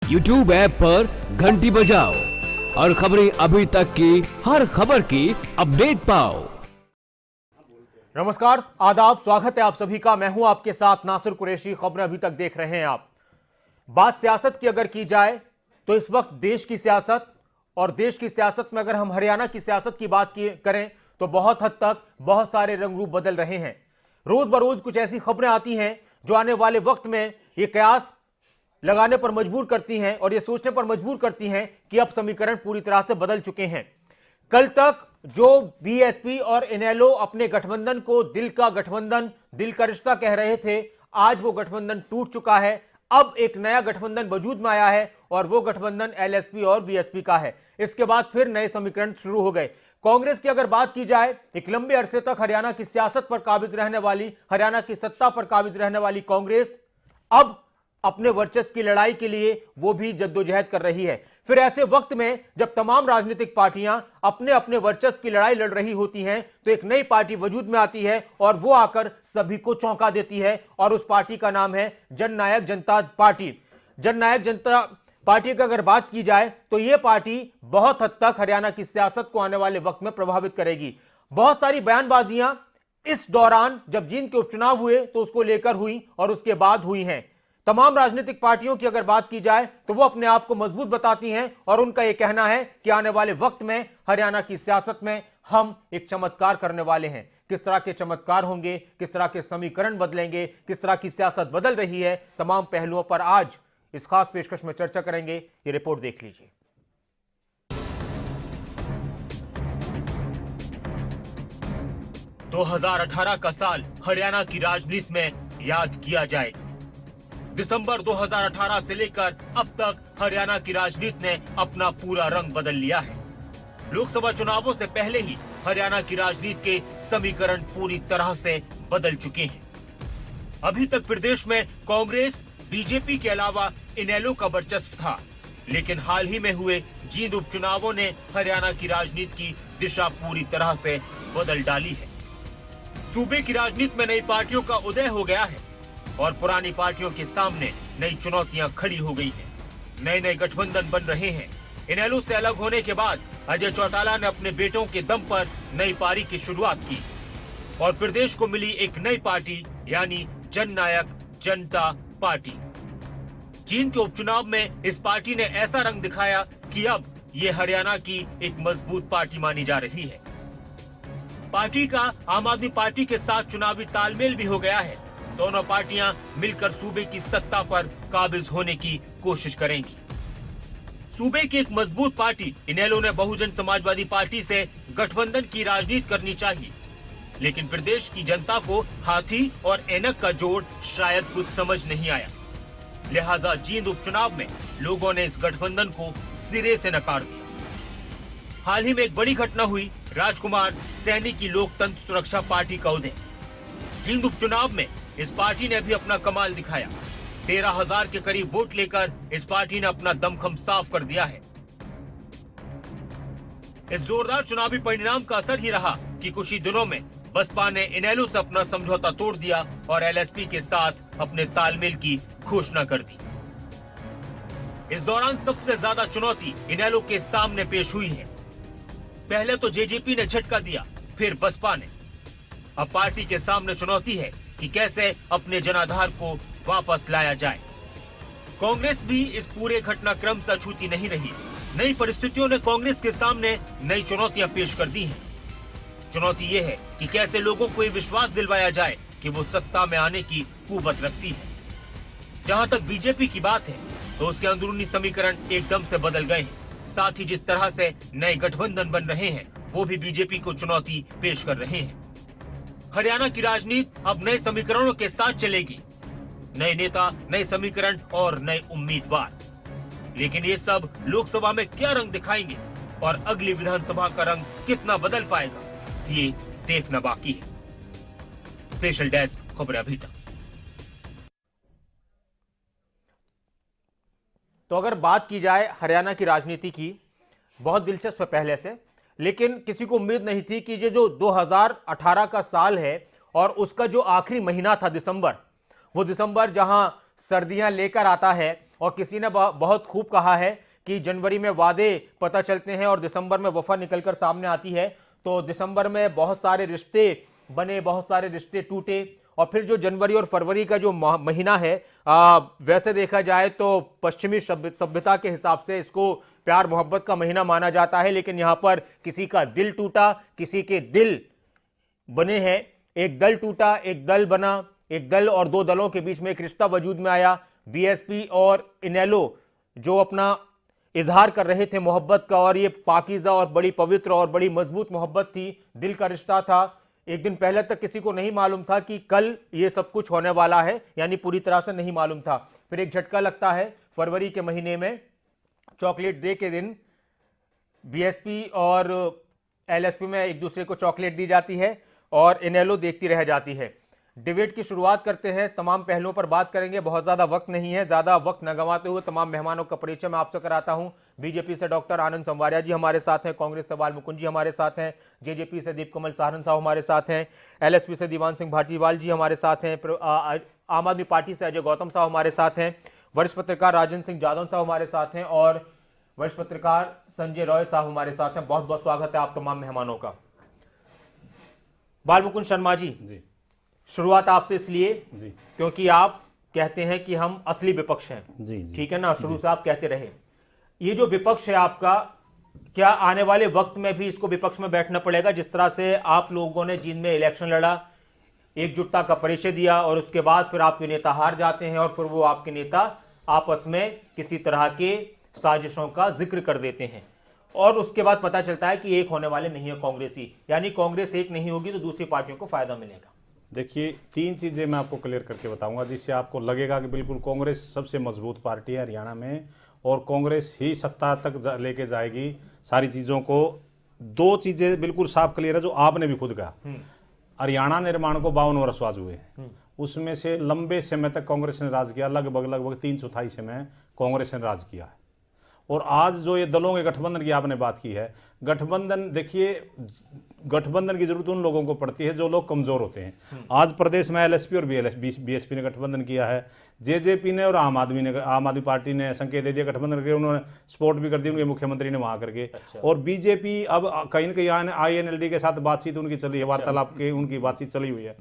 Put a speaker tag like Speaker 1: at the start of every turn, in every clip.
Speaker 1: YouTube app पर घंटी बजाओ और खबरें अभी तक की हर खबर की अपडेट पाओ।
Speaker 2: नमस्कार, आदाब, स्वागत है आप सभी का। मैं हूं आपके साथ नासिर कुरैशी। खबरें अभी तक देख रहे हैं आप। बात सियासत की अगर की जाए तो इस वक्त देश की सियासत और देश की सियासत में अगर हम हरियाणा की सियासत की बात करें तो बहुत हद तक बहुत सारे रंग रूप बदल रहे हैं। रोज बरोज कुछ ऐसी खबरें आती हैं जो आने वाले वक्त में ये कयास लगाने पर मजबूर करती हैं और ये सोचने पर मजबूर करती हैं कि अब समीकरण पूरी तरह से बदल चुके हैं। कल तक जो बीएसपी और इनेलो अपने गठबंधन को दिल का गठबंधन, दिल का रिश्ता कह रहे थे, आज वो गठबंधन टूट चुका है। अब एक नया गठबंधन वजूद में आया है और वो गठबंधन एलएसपी और बीएसपी का है। इसके बाद फिर नए समीकरण शुरू हो गए। कांग्रेस की अगर बात की जाए, एक लंबे अरसे तक हरियाणा की सियासत पर काबिज रहने वाली, हरियाणा की सत्ता पर काबिज रहने वाली कांग्रेस अब अपने वर्चस्व की लड़ाई के लिए वो भी जद्दोजहद कर रही है। फिर ऐसे वक्त में जब तमाम राजनीतिक पार्टियां अपने अपने वर्चस्व की लड़ाई लड़ रही होती हैं तो एक नई पार्टी वजूद में आती है और वो आकर सभी को चौंका देती है और उस पार्टी का नाम है जननायक जनता पार्टी। जननायक जनता पार्टी की अगर बात की जाए तो यह पार्टी बहुत हद तक हरियाणा की सियासत को आने वाले वक्त में प्रभावित करेगी। बहुत सारी बयानबाजियां इस दौरान जब जींद के उपचुनाव हुए तो उसको लेकर हुई और उसके बाद हुई हैं। तमाम राजनीतिक पार्टियों की अगर बात की जाए तो वो अपने आप को मजबूत बताती हैं और उनका यह कहना है कि आने वाले वक्त में हरियाणा की सियासत में हम एक चमत्कार करने वाले हैं। किस तरह के चमत्कार होंगे, किस तरह के समीकरण बदलेंगे, किस तरह की सियासत बदल रही है, तमाम पहलुओं पर आज इस खास पेशकश में चर्चा करेंगे। ये रिपोर्ट देख लीजिए।
Speaker 3: 2018 का साल हरियाणा की राजनीति में याद किया जाएगा। दिसंबर 2018 से लेकर अब तक हरियाणा की राजनीति ने अपना पूरा रंग बदल लिया है। लोकसभा चुनावों से पहले ही हरियाणा की राजनीति के समीकरण पूरी तरह से बदल चुके हैं। अभी तक प्रदेश में कांग्रेस, बीजेपी के अलावा इनेलो का वर्चस्व था, लेकिन हाल ही में हुए जींद उपचुनावों ने हरियाणा की राजनीति की दिशा पूरी तरह से बदल डाली है। सूबे की राजनीति में नई पार्टियों का उदय हो गया है और पुरानी पार्टियों के सामने नई चुनौतियां खड़ी हो गई हैं। नए नए गठबंधन बन रहे हैं। इनेलो से अलग होने के बाद अजय चौटाला ने अपने बेटों के दम पर नई पारी की शुरुआत की और प्रदेश को मिली एक नई पार्टी यानी जननायक जनता पार्टी। जींद के उपचुनाव में इस पार्टी ने ऐसा रंग दिखाया कि अब ये हरियाणा की एक मजबूत पार्टी मानी जा रही है। पार्टी का आम आदमी पार्टी के साथ चुनावी तालमेल भी हो गया है। दोनों पार्टियां मिलकर सूबे की सत्ता पर काबिज होने की कोशिश करेंगी। सूबे की एक मजबूत पार्टी इनेलो ने बहुजन समाजवादी पार्टी से गठबंधन की राजनीति करनी चाहिए, लेकिन प्रदेश की जनता को हाथी और ऐनक का जोड़ शायद कुछ समझ नहीं आया। लिहाजा जींद उपचुनाव में लोगों ने इस गठबंधन को सिरे से नकार दिया। हाल ही में एक बड़ी घटना हुई, राजकुमार सैनी की लोकतंत्र सुरक्षा पार्टी का उदय। जींद उपचुनाव में इस पार्टी ने भी अपना कमाल दिखाया। 13,000 के करीब वोट लेकर इस पार्टी ने अपना दमखम साफ कर दिया है। इस जोरदार चुनावी परिणाम का असर ही रहा कि कुछ ही दिनों में बसपा ने इनेलो से अपना समझौता तोड़ दिया और एलएसपी के साथ अपने तालमेल की घोषणा कर दी। इस दौरान सबसे ज्यादा चुनौती इनेलो के सामने पेश हुई है। पहले तो जेजेपी ने झटका दिया, फिर बसपा ने। अब पार्टी के सामने चुनौती है कि कैसे अपने जनाधार को वापस लाया जाए। कांग्रेस भी इस पूरे घटनाक्रम से अछूती नहीं रही। नई परिस्थितियों ने कांग्रेस के सामने नई चुनौतियां पेश कर दी हैं। चुनौती ये है कि कैसे लोगों को ये विश्वास दिलवाया जाए कि वो सत्ता में आने की कुव्वत रखती है। जहां तक बीजेपी की बात है तो उसके अंदरूनी समीकरण एकदम से बदल गए हैं। साथ ही जिस तरह से नए गठबंधन बन रहे हैं वो भी बीजेपी को चुनौती पेश कर रहे हैं। हरियाणा की राजनीति अब नए समीकरणों के साथ चलेगी। नए नेता, नए समीकरण और नए उम्मीदवार। लेकिन ये सब लोकसभा में क्या रंग दिखाएंगे और अगली विधानसभा का रंग कितना बदल पाएगा, ये देखना बाकी है। स्पेशल डेस्क खबरें अभी तक।
Speaker 2: तो अगर बात की जाए हरियाणा की राजनीति की, बहुत दिलचस्प है पहले से, लेकिन किसी को उम्मीद नहीं थी कि ये जो 2018 का साल है और उसका जो आखिरी महीना था दिसंबर, वो दिसंबर जहां सर्दियां लेकर आता है और किसी ने बहुत खूब कहा है कि जनवरी में वादे पता चलते हैं और दिसंबर में वफा निकलकर सामने आती है। तो दिसंबर में बहुत सारे रिश्ते बने, बहुत सारे रिश्ते टूटे, और फिर जो जनवरी और फरवरी का जो महीना है, वैसे देखा जाए तो पश्चिमी सभ्यता के हिसाब से इसको प्यार मोहब्बत का महीना माना जाता है, लेकिन यहां पर किसी का दिल टूटा, किसी के दिल बने हैं। एक दल टूटा, एक दल बना, एक दल और दो दलों के बीच में एक रिश्ता वजूद में आया। बीएसपी और इनेलो जो अपना इजहार कर रहे थे मोहब्बत का, और ये पाकीज़ा और बड़ी पवित्र और बड़ी मजबूत मोहब्बत थी, दिल का रिश्ता था। एक दिन पहले तक किसी को नहीं मालूम था कि कल ये सब कुछ होने वाला है, यानी पूरी तरह से नहीं मालूम था। फिर एक झटका लगता है फरवरी के महीने में, चॉकलेट डे के दिन बीएसपी और एलएसपी में एक दूसरे को चॉकलेट दी जाती है और इनेलो देखती रह जाती है। डिबेट की शुरुआत करते हैं, तमाम पहलुओं पर बात करेंगे, बहुत ज़्यादा वक्त नहीं है। ज़्यादा वक्त न गंवाते हुए तमाम मेहमानों का परिचय मैं आपसे कराता हूं। बीजेपी से डॉक्टर आनंद संवारिया जी हमारे साथ हैं, कांग्रेस से बाल मुकुंद जी हमारे साथ हैं, जेजेपी से दीप कमल सहारन साहब हमारे साथ हैं, एलएसपी से दीवान सिंह भाटीवाल जी हमारे साथ हैं, आम आदमी पार्टी से अजय गौतम साहब हमारे साथ हैं, वरिष्ठ पत्रकार राजेंद्र सिंह जादव साहब हमारे साथ हैं, और वरिष्ठ पत्रकार संजय रॉय साहब हमारे साथ हैं। बहुत बहुत स्वागत है आप तमाम मेहमानों का। बाल मुकुंद शर्मा जी, शुरुआत आपसे इसलिए क्योंकि आप कहते हैं कि हम असली विपक्ष हैं, ठीक है ना, शुरू से आप कहते रहे। ये जो विपक्ष है आपका, क्या आने वाले वक्त में भी इसको विपक्ष में बैठना पड़ेगा? जिस तरह से आप लोगों ने जींद में इलेक्शन लड़ा, एकजुटता का परिचय दिया, और उसके बाद फिर आपके नेता हार जाते हैं, और फिर वो आपके नेता आपस में किसी तरह के साजिशों का जिक्र कर देते हैं, और उसके बाद पता चलता है कि एक होने वाले नहीं है कांग्रेसी, यानी कांग्रेस एक नहीं होगी तो दूसरी पार्टियों को फायदा मिलेगा।
Speaker 4: देखिए, तीन चीज़ें मैं आपको क्लियर करके बताऊंगा जिससे आपको लगेगा कि बिल्कुल कांग्रेस सबसे मजबूत पार्टी है हरियाणा में, और कांग्रेस ही सत्ता तक लेके जाएगी सारी चीज़ों को। दो चीज़ें बिल्कुल साफ क्लियर है जो आपने भी खुद कहा। हरियाणा निर्माण को 52 वर्ष आज हुए हैं, उसमें से लंबे समय तक कांग्रेस ने राज किया, लगभग 3/4 समय कांग्रेस ने राज किया है। और आज जो ये दलों के गठबंधन की आपने बात की है, गठबंधन, देखिए गठबंधन की जरूरत उन लोगों को पड़ती है जो लोग कमजोर होते हैं। आज प्रदेश में एलएसपी और बीएसपी ने गठबंधन किया है, जेजेपी ने और आम आदमी पार्टी ने संकेत दे दिया गठबंधन करके, उन्होंने सपोर्ट भी कर दी उनके मुख्यमंत्री ने वहां करके। और बीजेपी अब कहीं न कहीं आईएनएलडी के साथ बातचीत उनकी चली है, वार्तालाप की उनकी बातचीत चली हुई है।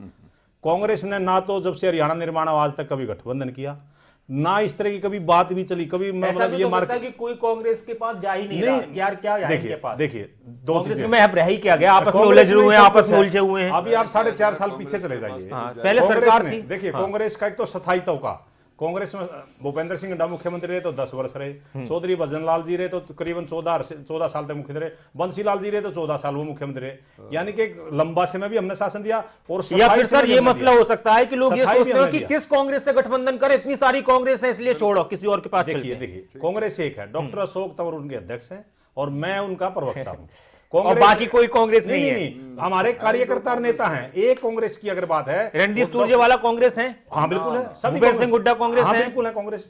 Speaker 4: कांग्रेस ने ना तो जब से हरियाणा निर्माण आज तक कभी गठबंधन किया, ना इस तरह की कभी बात भी चली, कभी मतलब ये मार्केट
Speaker 2: कि कोई कांग्रेस के पास जा ही नहीं रहा यार, क्या
Speaker 4: देखिए दो चीजें
Speaker 2: में अब रह ही क्या गया, आपस में उलझे हुए हैं, आपस में उलझे हुए हैं।
Speaker 4: अभी आप 4.5 साल पीछे चले जाइए,
Speaker 2: पहले सरकार थी।
Speaker 4: देखिए कांग्रेस का एक तो स्थायित्व का, कांग्रेस में भूपेंद्र सिंह हुड्डा मुख्यमंत्री रहे तो 10 वर्ष रहे, चौधरी भजन लाल जी रहे तो करीबन 14 साल तक मुख्यमंत्री रहे, बंसी लाल जी रहे तो 14 साल वो मुख्यमंत्री रहे, यानी कि एक लंबा समय भी हमने शासन दिया। और
Speaker 2: या फिर सर ये मसला हो सकता है कि लोग ये सोचते हो कि किस कांग्रेस से गठबंधन करे, इतनी सारी कांग्रेस है इसलिए छोड़ो, किसी और के पास चलते हैं।
Speaker 4: देखिए कांग्रेस एक है, डॉक्टर अशोक तंवर उनके अध्यक्ष हैं और मैं उनका प्रवक्ता हूँ।
Speaker 2: और बाकी कोई कांग्रेस नहीं है।
Speaker 4: हमारे कार्यकर्ता और नेता हैं। एक कांग्रेस की अगर बात है,
Speaker 2: रणदीप सुरजेवाला कांग्रेस है,
Speaker 4: हाँ बिल्कुल है,
Speaker 2: भूपेंद्र सिंह हुड्डा कांग्रेस है,
Speaker 4: बिल्कुल है कांग्रेस,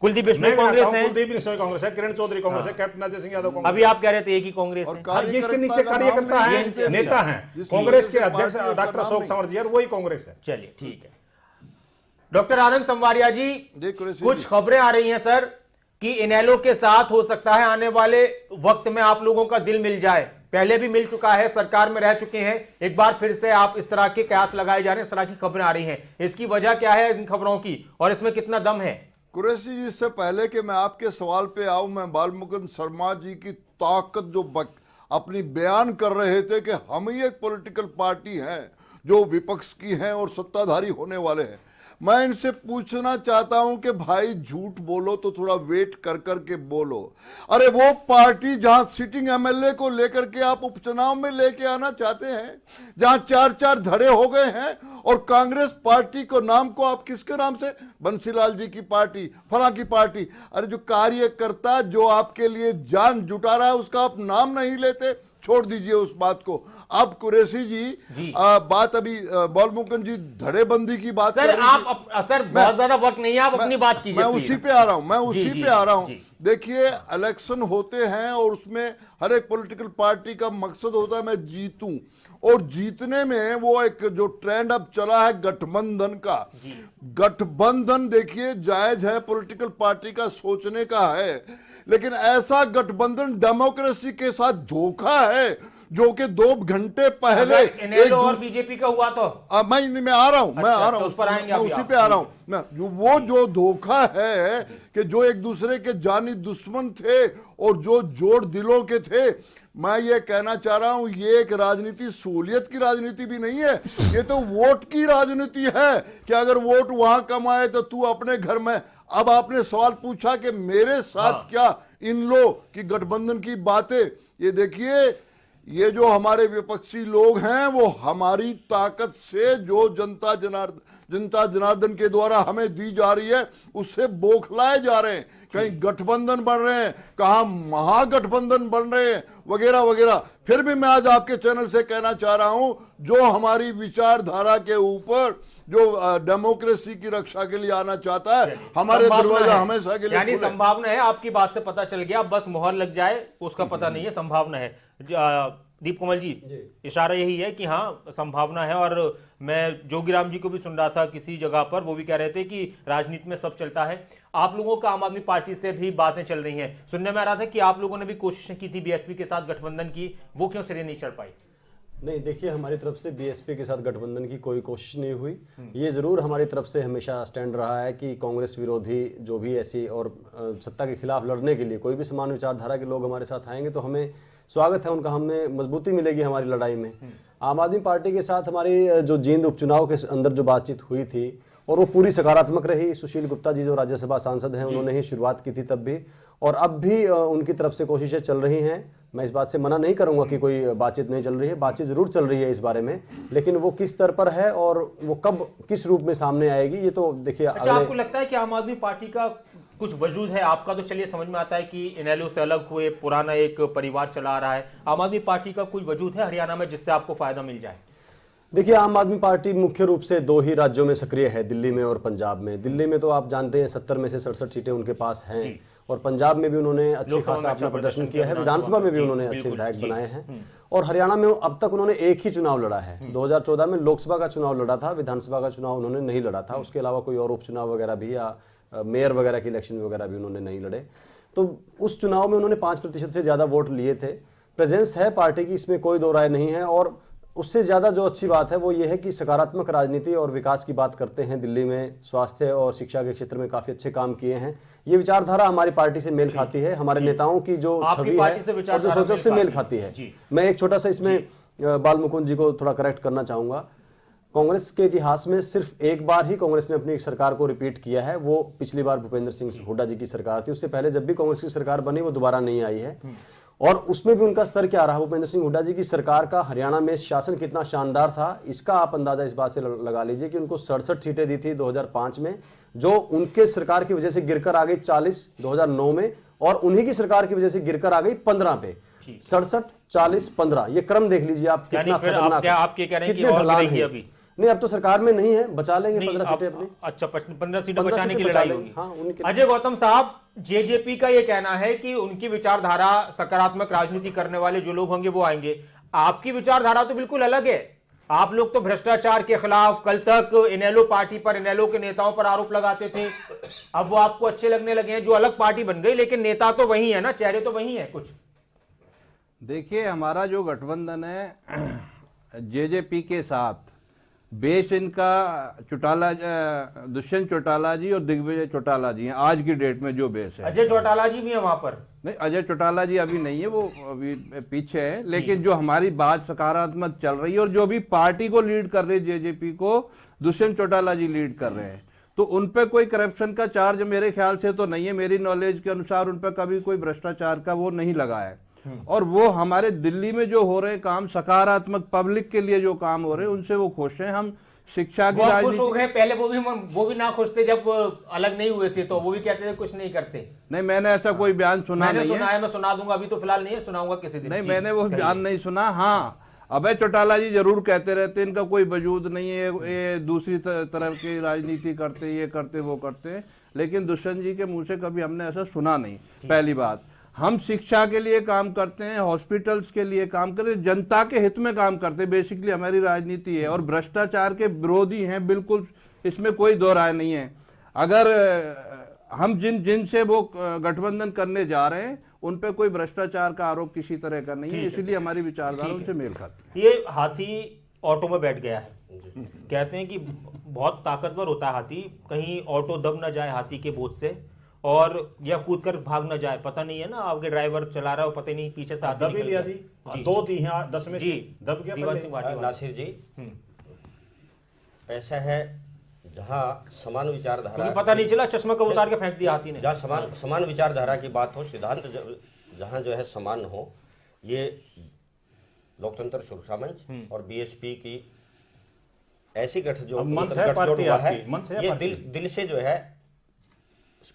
Speaker 2: कुलदीप बिश्नोई कांग्रेस है,
Speaker 4: कुलदीप बिश्नोई कांग्रेस है, किरण चौधरी कांग्रेस है, कैप्टन अजय सिंह यादव कांग्रेस।
Speaker 2: अभी आप कह रहे थे एक ही कांग्रेस है,
Speaker 4: इसके नीचे कार्यकर्ता है, नेता है, कांग्रेस के अध्यक्ष डॉक्टर अशोक तंवर जी, वही कांग्रेस है।
Speaker 2: चलिए ठीक है। डॉक्टर आनंद संवारिया जी, कुछ खबरें आ रही हैं सर कि इनेलो के साथ हो सकता है आने वाले वक्त में आप लोगों का दिल मिल जाए, पहले भी मिल चुका है, सरकार में रह चुके हैं, एक बार फिर से आप इस तरह के कयास लगाए जा रहे हैं, इस तरह की खबरें आ रही हैं, इसकी वजह क्या है इन खबरों की, और इसमें कितना दम है?
Speaker 5: कुरैशी जी, इससे पहले कि मैं आपके सवाल पे आऊं, मैं बाल मुकुंद शर्मा जी की ताकत जो अपनी बयान कर रहे थे कि हम ही एक पॉलिटिकल पार्टी हैं जो विपक्ष की हैं और सत्ताधारी होने वाले हैं, मैं इनसे पूछना चाहता हूं कि भाई झूठ बोलो तो थोड़ा वेट कर करके बोलो। अरे वो पार्टी जहां सिटिंग एमएलए को लेकर के आप उपचुनाव में लेके आना चाहते हैं, जहां 4-4 धड़े हो गए हैं, और कांग्रेस पार्टी को नाम को आप किसके नाम से, बंसीलाल जी की पार्टी, फला की पार्टी, अरे जो कार्यकर्ता जो आपके लिए जान जुटा रहा है उसका आप नाम नहीं लेते, छोड़ दीजिए उस बात को। अब कुरैशी जी बात अभी बालमुकुंद जी धड़ेबंदी की बात
Speaker 2: सर
Speaker 5: कर रही थी।
Speaker 2: सर बहुत ज्यादा वक्त नहीं है, आप अपनी बात कीजिए।
Speaker 5: मैं उसी पे आ रहा हूं,
Speaker 2: जी।
Speaker 5: देखिए इलेक्शन होते हैं और उसमें हर एक पॉलिटिकल पार्टी का मकसद होता है मैं जीतूं, और जीतने में वो एक जो ट्रेंड अब चला है गठबंधन का, गठबंधन देखिए जायज है, पॉलिटिकल पार्टी का सोचने का है, लेकिन ऐसा गठबंधन डेमोक्रेसी के साथ धोखा है जो कि 2 घंटे पहले
Speaker 2: इनेलो और बीजेपी का हुआ तो
Speaker 5: मैं आ रहा हूं,
Speaker 2: उस पर आएंगे,
Speaker 5: मैं उसी पे आ रहा हूं। मैं वो जो धोखा है कि जो एक दूसरे के जानी दुश्मन थे और जो जोड़ दिलों के थे, मैं ये कहना चाह रहा हूं ये एक राजनीति सहूलियत की राजनीति भी नहीं है, ये तो वोट की राजनीति है कि अगर वोट वहां कमाए तो तू अपने घर में। अब आपने सवाल पूछा कि मेरे साथ क्या इन लोग की गठबंधन की बातें, ये देखिए ये जो हमारे विपक्षी लोग हैं वो हमारी ताकत से जो जनता जनार्दन के द्वारा हमें दी जा रही है उससे बौखलाए जा रहे हैं। कहीं गठबंधन बन रहे हैं, कहां महागठबंधन बन रहे हैं, वगैरह वगैरह। फिर भी मैं आज आपके चैनल से कहना चाह रहा हूं जो हमारी विचारधारा के ऊपर जो डेमोक्रेसी की रक्षा के लिए आना चाहता है, हमारे दरवाजा हमेशा के लिए
Speaker 2: यानी संभावना है। आपकी बात से पता चल गया, बस मोहर लग जाए उसका पता नहीं है, संभावना है। दीप कमल जी, इशारा यही है कि हाँ संभावना है। और मैं जोगीराम जी को भी सुन रहा था किसी जगह पर, वो भी कह रहे थे कि राजनीति में सब चलता है। आप लोगों का आम आदमी पार्टी से भी बातें चल रही हैं, सुनने में आ रहा था कि आप लोगों ने भी कोशिशें की थी बीएसपी के साथ गठबंधन की, वो क्यों सिरे नहीं चढ़ पाई?
Speaker 6: नहीं, देखिए हमारी तरफ से बीएसपी के साथ गठबंधन की कोई कोशिश नहीं हुई। ये जरूर हमारी तरफ से हमेशा स्टैंड रहा है कि कांग्रेस विरोधी जो भी ऐसी और सत्ता के खिलाफ लड़ने के लिए कोई भी समान विचारधारा के लोग हमारे साथ आएंगे तो हमें स्वागत है उनका, हमें मजबूती मिलेगी हमारी लड़ाई में। आम आदमी पार्टी के साथ हमारी जो जींद उपचुनाव के अंदर जो बातचीत हुई थी और वो पूरी सकारात्मक रही। सुशील गुप्ता जी जो राज्यसभा सांसद हैं उन्होंने ही शुरुआत की थी तब भी, और अब भी उनकी तरफ से कोशिशें चल रही हैं। मैं इस बात से मना नहीं करूंगा कि कोई बातचीत नहीं चल रही है, बातचीत जरूर चल रही है इस बारे में, लेकिन वो किस स्तर पर है और वो कब किस रूप में सामने आएगी ये तो देखिए।
Speaker 2: अच्छा, आपको लगता है कि आम आदमी पार्टी का कुछ वजूद है? आपका तो चलिए समझ में आता है कि इनेलो से अलग हुए, पुराना एक परिवार चला रहा है, आम आदमी पार्टी का कोई वजूद है हरियाणा में जिससे आपको फायदा मिल जाए?
Speaker 6: देखिए, आम आदमी पार्टी मुख्य रूप से 2 ही राज्यों में सक्रिय है, दिल्ली में और पंजाब में। दिल्ली में तो आप जानते हैं 70 में से 67 सीटें उनके पास हैं, और पंजाब में भी उन्होंने अच्छी खासा अपना प्रदर्शन किया है, विधानसभा में भी उन्होंने अच्छे विधायक बनाए हैं। और हरियाणा में अब तक उन्होंने एक ही चुनाव लड़ा है, 2014 में लोकसभा का चुनाव लड़ा था, विधानसभा का चुनाव उन्होंने नहीं लड़ा था। उसके अलावा कोई और उपचुनाव वगैरह भी या मेयर वगैरह की इलेक्शन वगैरह भी उन्होंने नहीं लड़े। तो उस चुनाव में उन्होंने 5% से ज्यादा वोट लिए थे। प्रेजेंस है पार्टी की, इसमें कोई दो राय नहीं है। और उससे ज्यादा जो अच्छी बात है वो ये है कि सकारात्मक राजनीति और विकास की बात करते हैं। दिल्ली में स्वास्थ्य और शिक्षा के क्षेत्र में काफी अच्छे काम किए हैं। ये विचारधारा हमारी पार्टी से मेल खाती है, हमारे नेताओं की जो छवि है और जो सोच से मेल खाती है। मैं एक छोटा सा इसमें बालमुकुंद जी को थोड़ा करेक्ट करना चाहूंगा। कांग्रेस के इतिहास में सिर्फ एक बार ही कांग्रेस ने अपनी सरकार को रिपीट किया है, वो पिछली बार भूपेंद्र सिंह हुड्डा जी की सरकार थी। उससे पहले जब भी कांग्रेस की सरकार बनी वो दोबारा नहीं आई है, और उसमें भी उनका स्तर क्या रहा। भूपेंद्र सिंह हुड्डा जी की सरकार का हरियाणा में शासन कितना शानदार था, इसका आप अंदाजा इस बात से लगा लीजिए कि उनको 67 सीटें दी थी 2005 में, जो उनके सरकार की वजह से गिरकर आ गई 40 2009 में, और उन्हीं की सरकार की वजह से गिरकर आ गई 15 पे। 67 40 15, ये क्रम देख लीजिए आप, कितना खतरनाक,
Speaker 2: आपके कह रहे हैं कि और गिरेगी अभी?
Speaker 6: नहीं, अब तो सरकार में नहीं है, बचा लेंगे 15 सीटें अपनी।
Speaker 2: अच्छा, 15 सीटें बचाने की लड़ाई होगी।
Speaker 6: हाँ,
Speaker 2: अजय गौतम साहब, जेजेपी का ये कहना है कि उनकी विचारधारा, सकारात्मक राजनीति करने वाले जो लोग होंगे वो आएंगे। आपकी विचारधारा तो बिल्कुल अलग है। आप लोग तो भ्रष्टाचार के खिलाफ, कल तक इनेलो पार्टी पर, इनेलो के नेताओं पर आरोप लगाते थे, अब वो आपको अच्छे लगने लगे हैं, जो अलग पार्टी बन गई, लेकिन नेता तो वही है ना, चेहरे तो वही है कुछ।
Speaker 7: देखिए, हमारा जो गठबंधन है जेजेपी के साथ, बेस इनका दुष्यंत चौटाला जी और दिग्विजय चौटाला जी हैं आज की डेट में जो बेस है।
Speaker 2: अजय चौटाला जी भी है वहां पर?
Speaker 7: नहीं, अजय चौटाला जी अभी नहीं है, वो अभी पीछे है। लेकिन जो हमारी बात सकारात्मक चल रही है और जो भी पार्टी को लीड कर रहे हैं, जेजेपी को दुष्यंत चौटाला जी लीड कर रहे हैं, तो उन पर कोई करप्शन का चार्ज मेरे ख्याल से तो नहीं है। मेरी नॉलेज के अनुसार उन पर कभी कोई भ्रष्टाचार का वो नहीं लगा है। और वो हमारे दिल्ली में जो हो रहे काम, सकारात्मक पब्लिक के लिए जो काम हो रहे हैं, उनसे वो खुश हैं। हम शिक्षा की
Speaker 2: वो खुश हो
Speaker 7: राजनीति।
Speaker 2: गए, पहले वो भी ना खुश थे जब अलग नहीं हुए थे, तो वो भी कहते थे कुछ नहीं करते।
Speaker 7: नहीं, मैंने ऐसा कोई बयान सुना
Speaker 2: मैंने
Speaker 7: नहीं
Speaker 2: सुना
Speaker 7: है।
Speaker 2: है, मैं सुना दूंगा, अभी तो फिलहाल नहीं है, सुनाऊंगा किसी दिन।
Speaker 7: नहीं,
Speaker 2: जी,
Speaker 7: मैंने वो
Speaker 2: कहिए।
Speaker 7: बयान नहीं सुना। हाँ, अभय चौटाला जी जरूर कहते रहते हैं इनका कोई वजूद नहीं है, ये दूसरी तरह की राजनीति करते, ये करते वो करते, लेकिन दुष्यंत जी के मुंह से कभी हमने ऐसा सुना नहीं। पहली बात, हम शिक्षा के लिए काम करते हैं, हॉस्पिटल्स के लिए काम करते हैं, जनता के हित में काम करते हैं, बेसिकली हमारी राजनीति है। और भ्रष्टाचार के विरोधी हैं बिल्कुल, इसमें कोई दो राय नहीं है। अगर हम जिनसे वो गठबंधन करने जा रहे हैं उन पे कोई भ्रष्टाचार का आरोप किसी तरह का नहीं है, इसलिए हमारी विचारधारा उनसे मेल खाती है।
Speaker 2: ये हाथी ऑटो में बैठ गया है, कहते हैं कि बहुत ताकतवर होता है हाथी, कहीं ऑटो दब ना जाए हाथी के बोझ से, और या कूद कर भाग ना जाए, पता नहीं है ना, आपके ड्राइवर चला रहा हो, पता नहीं पीछे से हाथी
Speaker 4: दब ही
Speaker 2: निकल
Speaker 4: लिया
Speaker 2: गया।
Speaker 4: जी, 2 दी हैं 10 में से
Speaker 2: जी,
Speaker 4: दब गया
Speaker 2: दीवान
Speaker 4: पहले।
Speaker 2: सिंह भाटी वाला।
Speaker 8: नासिर जी, ऐसा है जहां समान विचारधारा,
Speaker 2: क्योंकि पता नहीं चला, चश्मा कब उतार के फेंक दिया हाथी ने।
Speaker 8: जहाँ समान विचारधारा की बात हो, सिद्धांत जहां जो है समान हो, ये लोकतंत्र सुरक्षा मंच और बीएसपी की ऐसी
Speaker 4: अब मंच है
Speaker 8: गठजोड़
Speaker 4: पार्टी
Speaker 8: हुआ है,
Speaker 4: आपकी, मंच है
Speaker 8: ये
Speaker 4: पार्टी।
Speaker 8: दिल से जो है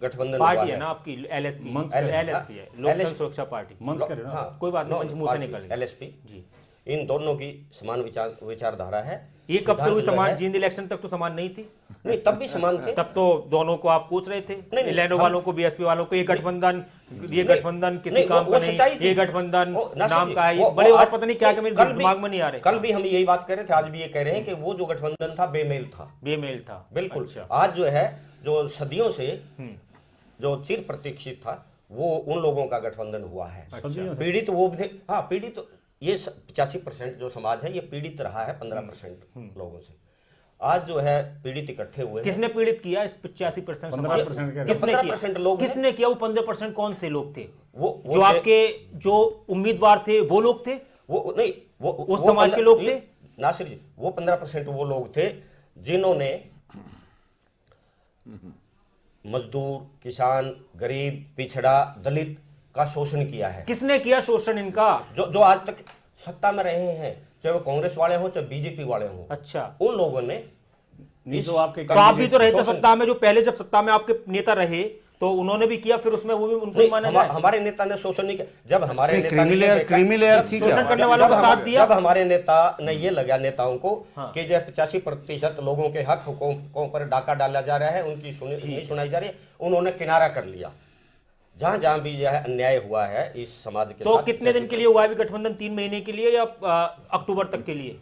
Speaker 8: गठबंधन हुआ
Speaker 2: पार्टी है
Speaker 8: है
Speaker 2: ना आपकी, एलएसपी,
Speaker 4: मंच
Speaker 2: एलएसपी है, लोकतंत्र सुरक्षा पार्टी।
Speaker 4: मंच करे ना।
Speaker 8: हाँ,
Speaker 2: कोई बात नहीं, मंच मुंह से निकल गया।
Speaker 8: एलएसपी,
Speaker 2: जी,
Speaker 8: इन दोनों की समान विचारधारा है।
Speaker 2: ये कब से हुई
Speaker 8: सिद्धांत जो
Speaker 2: समान?
Speaker 8: है-
Speaker 2: जींद इलेक्शन तक तो समान नहीं थी,
Speaker 8: नहीं, तब भी समान थे।
Speaker 2: तब तो दोनों को आप पूछ रहे थे,
Speaker 8: नहीं,
Speaker 2: इलैंडो
Speaker 8: हम-
Speaker 2: वालों को, बीएसपी वालों को, ये गठबंधन किसी
Speaker 8: नहीं,
Speaker 2: काम
Speaker 8: वो
Speaker 2: का
Speaker 8: सच्चाई
Speaker 2: नहीं,
Speaker 8: थी।
Speaker 2: ये गठबंधन
Speaker 8: वो नासिर
Speaker 2: नाम
Speaker 8: जी,
Speaker 2: का है,
Speaker 8: वो
Speaker 2: बड़े और
Speaker 8: आज-
Speaker 2: पता नहीं क्या क्या मेरे
Speaker 8: कल भी-
Speaker 2: दिमाग में नहीं आ रहे।
Speaker 8: कल भी हम यही बात कर रहे थे, आज भी ये कह रहे हैं कि वो जो गठबंधन था बेमेल था।
Speaker 2: बेमेल था,
Speaker 8: बिल्कुल।
Speaker 2: अच्छा।
Speaker 8: आज जो है, जो सदियों से जो चिर प्रतीक्षित था, वो उन लोगों का गठबंधन हुआ है।
Speaker 4: सदियों से।
Speaker 8: पीड़ित वो भी थे, हाँ पीड़ित, ये 85% जो समाज है ये पीड़ित रहा है 15% लोगों से। आज जो है पीड़ित इकट्ठे हुए हैं।
Speaker 2: किसने पीड़ित किया इस 85%
Speaker 4: 15% के
Speaker 2: किसने
Speaker 8: 15% लोग
Speaker 2: किया?
Speaker 8: हैं।
Speaker 2: किसने किया? वो 15% कौन से लोग थे?
Speaker 8: वो
Speaker 2: जो आपके जो उम्मीदवार थे वो लोग थे?
Speaker 8: वो नहीं, वो
Speaker 2: उस समाज के लोग थे?
Speaker 8: नासिर जी, वो 15% वो लोग थे जिन्होंने मजदूर, किसान, गरीब, पिछड़ा, दलित का शोषण किया है।
Speaker 2: किसने किया शोषण इनका?
Speaker 8: जो आज तक सत्ता में रहे हैं, चाहे वो कांग्रेस वाले हो चाहे बीजेपी वाले हो,
Speaker 2: अच्छा,
Speaker 8: उन लोगों ने
Speaker 4: नहीं तो आपके
Speaker 2: तो आप भी तो रहे थे
Speaker 8: शोषण-
Speaker 2: सत्ता में, जो पहले जब सत्ता में आपके नेता रहे तो उन्होंने भी किया, फिर उसमें वो भी उनको ही
Speaker 8: नहीं,
Speaker 2: माना जाए?
Speaker 8: हमारे नेता ने शोषण नहीं किया। जब हमारे
Speaker 9: नहीं,
Speaker 8: नेता ने
Speaker 9: क्रीमी
Speaker 8: ये
Speaker 9: लेयर
Speaker 8: देखा-
Speaker 9: क्रीमी लेयर थी क्या?
Speaker 2: शोषण करने वालों
Speaker 8: जब
Speaker 2: का साथ दिया?
Speaker 8: जब हमारे नेता ने ये लगा नेताओं को
Speaker 2: हाँ।
Speaker 8: कि जो 85% लोगों के हक हुकूकों पर डाका डाला जा रहा है, उनकी नहीं सुनाई जा रही है, उन्होंने किनारा कर लिया। जहां जहां भी जो है अन्याय हुआ है इस समाज के
Speaker 2: तो
Speaker 8: साथ।
Speaker 2: कितने दिन के लिए हुआ है अभी गठबंधन? 3 महीने के लिए या अक्टूबर तक के लिए?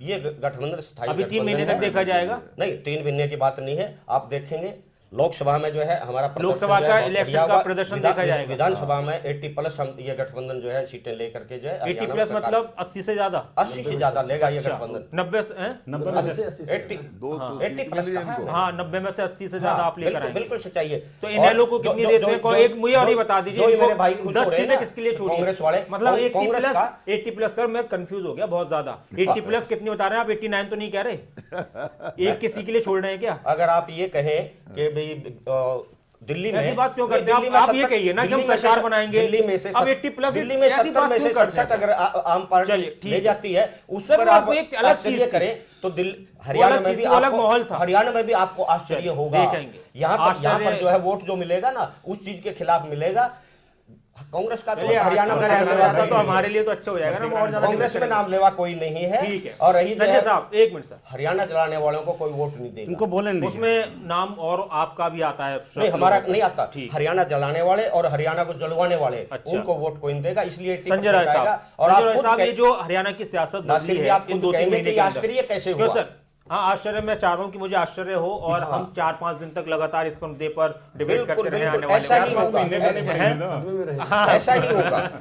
Speaker 8: ये गठबंधन स्थायी
Speaker 2: अभी 3 महीने
Speaker 8: गठबंधन
Speaker 2: तक
Speaker 8: है।
Speaker 2: देखा जाएगा?
Speaker 8: नहीं, 3 महीने की बात नहीं है। आप देखेंगे लोकसभा में जो है हमारा प्रदर्शन
Speaker 2: लोकसभा
Speaker 8: जो है
Speaker 2: का
Speaker 8: बहुत
Speaker 2: इलेक्शन
Speaker 8: बढ़िया
Speaker 2: का
Speaker 8: हुआ।
Speaker 2: प्रदर्शन देखा जाएगा।
Speaker 8: विधानसभा में 80+ हम ये गठबंधन जो है सीटें लेकर के जो है
Speaker 2: 80+ मतलब 80 से ज्यादा?
Speaker 8: 80 से ज्यादा लेगा ये
Speaker 2: अच्छा,
Speaker 8: गठबंधन।
Speaker 2: 90 से
Speaker 4: 90 में से
Speaker 8: 80
Speaker 5: दो तो सीट
Speaker 8: 80+
Speaker 5: मिली
Speaker 8: का
Speaker 5: इनको।
Speaker 8: है।
Speaker 2: हाँ, 90 में से 80 से ज्यादा आप लेकर
Speaker 8: बिल्कुल
Speaker 2: आएंगे।
Speaker 8: बिल्कुल सच्चाई है।
Speaker 2: तो इनेलो को कितनी देते हैं? एक मुझे और ये बता दीजिए,
Speaker 8: जो ये
Speaker 2: इनको
Speaker 8: मेरे भाई खुश
Speaker 2: 10
Speaker 8: हो रहे हैं
Speaker 2: सीटें
Speaker 8: ना,
Speaker 2: किसके लिए छोड़ी?
Speaker 8: कांग्रेस वाले,
Speaker 2: मतलब 80
Speaker 8: कांग्रेस
Speaker 2: प्लस
Speaker 8: का
Speaker 2: 80+ सर, मैं कंफ्यूज हो गया बहुत ज्यादा। 80+ कितनी बता रहे हैं आप? 89 तो नहीं कह रहे? एक किसी के लिए छोड़ रहे हैं क्या?
Speaker 8: अगर आप ये कहें कि भाई दिल्ली में
Speaker 2: ऐसी बात क्यों करते हैं
Speaker 8: दिल्ली
Speaker 2: आप?
Speaker 8: में
Speaker 2: आप ये
Speaker 8: 70
Speaker 2: कहिए ना कि हम
Speaker 8: दिल्ली में से
Speaker 2: सरकार बनाएंगे।
Speaker 8: दिल्ली में से
Speaker 2: अब 80+
Speaker 8: दिल्ली में
Speaker 2: ऐसी
Speaker 8: 70
Speaker 2: बात
Speaker 8: में
Speaker 2: क्यों
Speaker 8: से
Speaker 2: करते हैं
Speaker 8: 67 अगर आम पार्टी
Speaker 2: चलिए, ठीक
Speaker 8: ले
Speaker 2: है।
Speaker 8: जाती है, उस
Speaker 2: सर,
Speaker 8: पर
Speaker 2: वो
Speaker 8: आप
Speaker 2: तो एक अलग
Speaker 8: आश्चर्य
Speaker 2: चीज थी।
Speaker 8: करें तो हरियाणा
Speaker 2: अलग
Speaker 8: में
Speaker 2: चीज
Speaker 8: भी
Speaker 2: थी, अलग माहौल था।
Speaker 8: हरियाणा में भी आपको आश्चर्य
Speaker 2: चलिए,
Speaker 8: होगा।
Speaker 2: देखेंगे।
Speaker 8: यहाँ पर
Speaker 2: आश्चर्य-
Speaker 8: जो है वोट जो मिलेगा ना, उस चीज के खिलाफ मिलेगा। कांग्रेस का तो
Speaker 2: चलिए,
Speaker 8: हरियाणा में
Speaker 2: अगर
Speaker 8: नाम
Speaker 2: ऐसा
Speaker 8: लेवा
Speaker 2: रहता तो
Speaker 8: कोई
Speaker 2: हमारे लिए तो अच्छा हो जाएगा ना, हम और ज्यादा
Speaker 8: कांग्रेस में
Speaker 2: डिबेट
Speaker 8: नाम लेवा कोई नहीं है।
Speaker 2: ठीक है।
Speaker 8: और रही जो
Speaker 2: संजय
Speaker 8: है
Speaker 2: साहब, 1 मिनट सर,
Speaker 8: हरियाणा चलाने वालों को कोई वोट नहीं देगा।
Speaker 9: इनको बोले नहीं।
Speaker 2: उसमें नाम और आपका भी आता है?
Speaker 8: नहीं, हमारा नहीं आता।
Speaker 2: ठीक।
Speaker 8: हरियाणा जलाने वाले और हरियाणा को जलवाने वाले,
Speaker 2: अच्छा।
Speaker 8: उनको वोट कोई नहीं देगा। इसलिए 80%
Speaker 2: संजय राय
Speaker 8: आएगा।
Speaker 2: साहब,
Speaker 8: और
Speaker 2: संजय
Speaker 8: आप
Speaker 2: राय
Speaker 8: खुद
Speaker 2: साहब, ये
Speaker 8: कह-
Speaker 2: जो हरियाणा की सियासत
Speaker 8: नासिर
Speaker 2: बदली
Speaker 8: जी,
Speaker 2: है
Speaker 8: आप
Speaker 2: इन
Speaker 8: खुद
Speaker 2: 2-3
Speaker 8: कहेंगे
Speaker 2: महीने
Speaker 8: कि
Speaker 2: के अंदर।
Speaker 8: आश्चर्य कैसे
Speaker 2: क्यों
Speaker 8: हुआ?
Speaker 2: सर? हाँ, आश्चर्य मैं चाह रहा हूँ कि मुझे आश्चर्य हो और हम 4-5 दिन तक लगातार इस मुद्दे पर डिबेट
Speaker 8: बिल्कुल,
Speaker 2: करते रहे आने
Speaker 8: बिल्कुल,
Speaker 2: वाले
Speaker 8: ऐसा ही
Speaker 2: वक्त।
Speaker 8: होगा। ऐसा ही होगा।